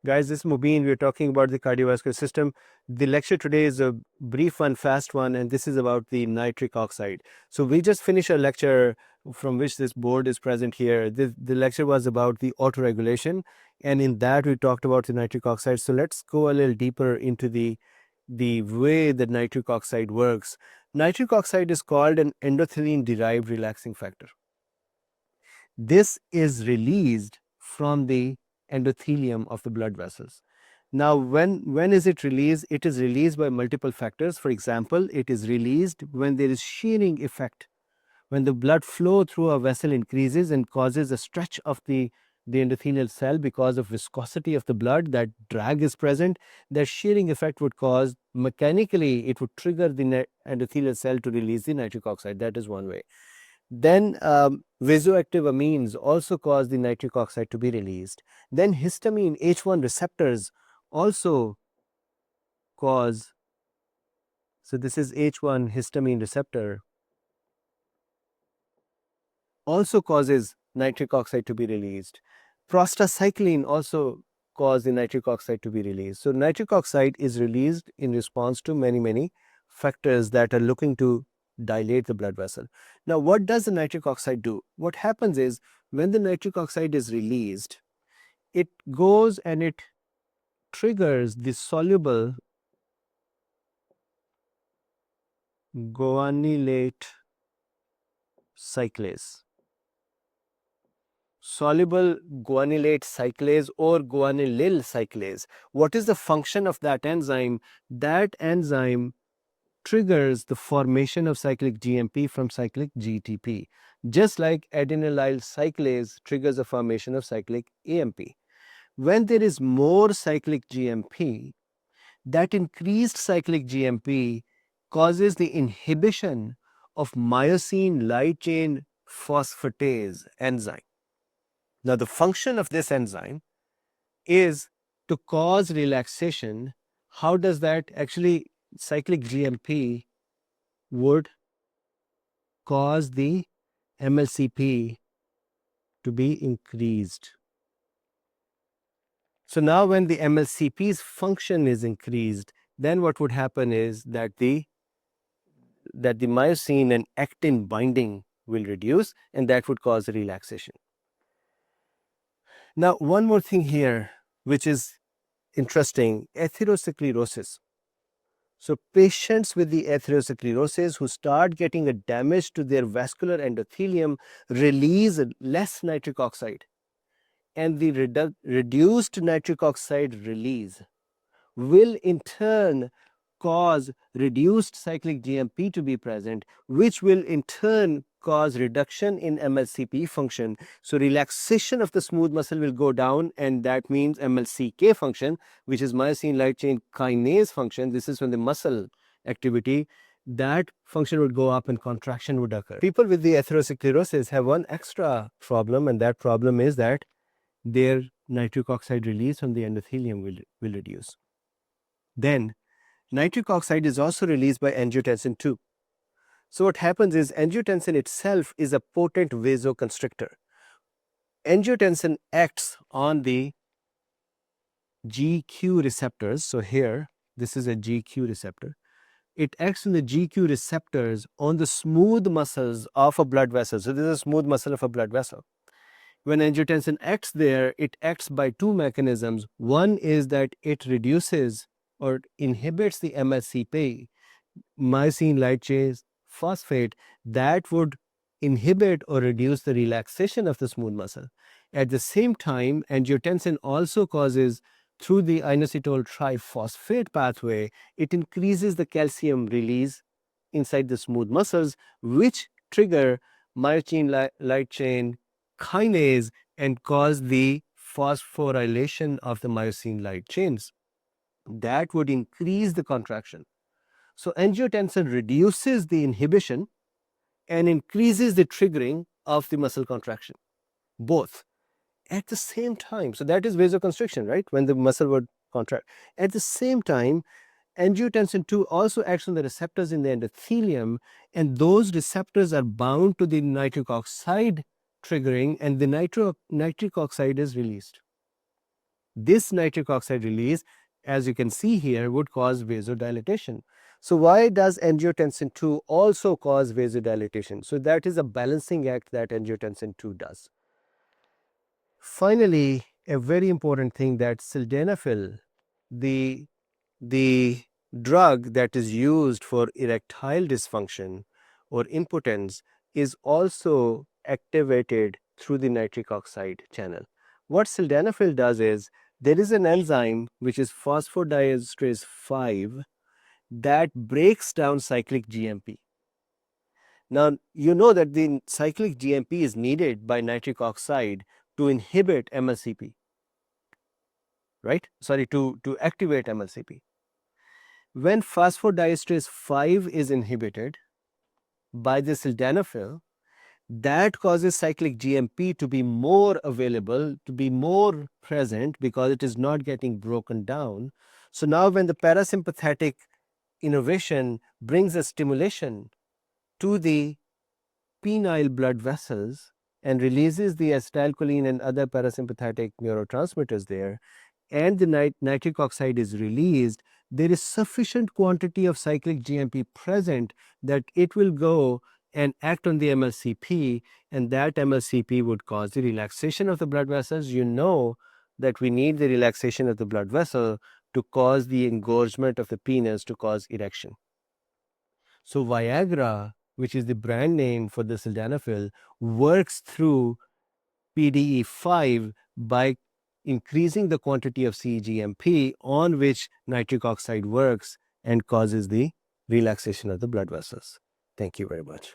Guys, this is Mubin. We're talking about the cardiovascular system. The lecture today is a brief one, fast one, and this is about the nitric oxide. So we just finished a lecture from which this board is present here. The lecture was about the autoregulation, and in that we talked about the nitric oxide. So let's go a little deeper into the way that nitric oxide works. Nitric oxide is called an endothelin-derived relaxing factor. This is released from the endothelium of the blood vessels. Now, when is it released? It is released by multiple factors. For example, it is released when there is shearing effect, when the blood flow through a vessel increases and causes a stretch of the endothelial cell because of viscosity of the blood, that drag is present. That shearing effect would cause, mechanically, it would trigger the endothelial cell to release the nitric oxide. That is one way. Then vasoactive amines also cause the nitric oxide to be released. Then histamine H1 receptors also cause, so this is H1 histamine receptor, also causes nitric oxide to be released. Prostacyclin also cause the nitric oxide to be released. So nitric oxide is released in response to many factors that are looking to dilate the blood vessel. Now, what does the nitric oxide do? What happens is, when the nitric oxide is released, it goes and it triggers the soluble guanylate cyclase. Soluble guanylate cyclase or guanylyl cyclase. What is the function of that enzyme? That enzyme triggers the formation of cyclic GMP from cyclic GTP, just like adenylyl cyclase triggers the formation of cyclic AMP. When there is more cyclic GMP, that increased cyclic GMP causes the inhibition of myosin light chain phosphatase enzyme. Now, the function of this enzyme is to cause relaxation. How does that actually? Cyclic GMP would cause the MLCP to be increased. So now when the MLCP's function is increased, then what would happen is that the myosin and actin binding will reduce, and that would cause a relaxation. Now, one more thing here, which is interesting, atherosclerosis. So patients with the atherosclerosis who start getting a damage to their vascular endothelium release less nitric oxide, and the reduced nitric oxide release will in turn cause reduced cyclic GMP to be present, which will in turn cause reduction in MLCP function. So relaxation of the smooth muscle will go down, and that means MLCK function, which is myosin light chain kinase function. This is when the muscle activity, that function would go up and contraction would occur. People with the atherosclerosis have one extra problem, and that problem is that their nitric oxide release from the endothelium will reduce. Then nitric oxide is also released by angiotensin II. So what happens is, angiotensin itself is a potent vasoconstrictor. Angiotensin acts on the GQ receptors. So here, this is a GQ receptor. It acts on the GQ receptors on the smooth muscles of a blood vessel. So this is a smooth muscle of a blood vessel. When angiotensin acts there, it acts by two mechanisms. One is that it reduces or inhibits the MSCP, myosin light chain phosphate, that would inhibit or reduce the relaxation of the smooth muscle. At the same time, angiotensin also causes, through the inositol triphosphate pathway, it increases the calcium release inside the smooth muscles, which trigger myosin light chain kinase and cause the phosphorylation of the myosin light chains. That would increase the contraction. So angiotensin reduces the inhibition and increases the triggering of the muscle contraction, both at the same time. So that is vasoconstriction, right? When the muscle would contract. At the same time, angiotensin II also acts on the receptors in the endothelium, and those receptors are bound to the nitric oxide triggering, and the nitric oxide is released. This nitric oxide release, as you can see here, would cause vasodilatation. So why does angiotensin II also cause vasodilatation? So that is a balancing act that angiotensin II does. Finally, a very important thing, that sildenafil, the drug that is used for erectile dysfunction or impotence, is also activated through the nitric oxide channel. What sildenafil does is, there is an enzyme which is phosphodiesterase 5 that breaks down cyclic GMP. Now, you know that the cyclic GMP is needed by nitric oxide to inhibit MLCP, right? Sorry, to activate MLCP. When phosphodiesterase 5 is inhibited by the sildenafil, that causes cyclic GMP to be more available, to be more present, because it is not getting broken down. So now when the parasympathetic innervation brings a stimulation to the penile blood vessels and releases the acetylcholine and other parasympathetic neurotransmitters there, and the nitric oxide is released, there is sufficient quantity of cyclic GMP present that it will go and act on the MLCP, and that MLCP would cause the relaxation of the blood vessels. You know that we need the relaxation of the blood vessel to cause the engorgement of the penis, to cause erection. So Viagra, which is the brand name for the sildenafil, works through PDE5 by increasing the quantity of cGMP on which nitric oxide works and causes the relaxation of the blood vessels. Thank you very much.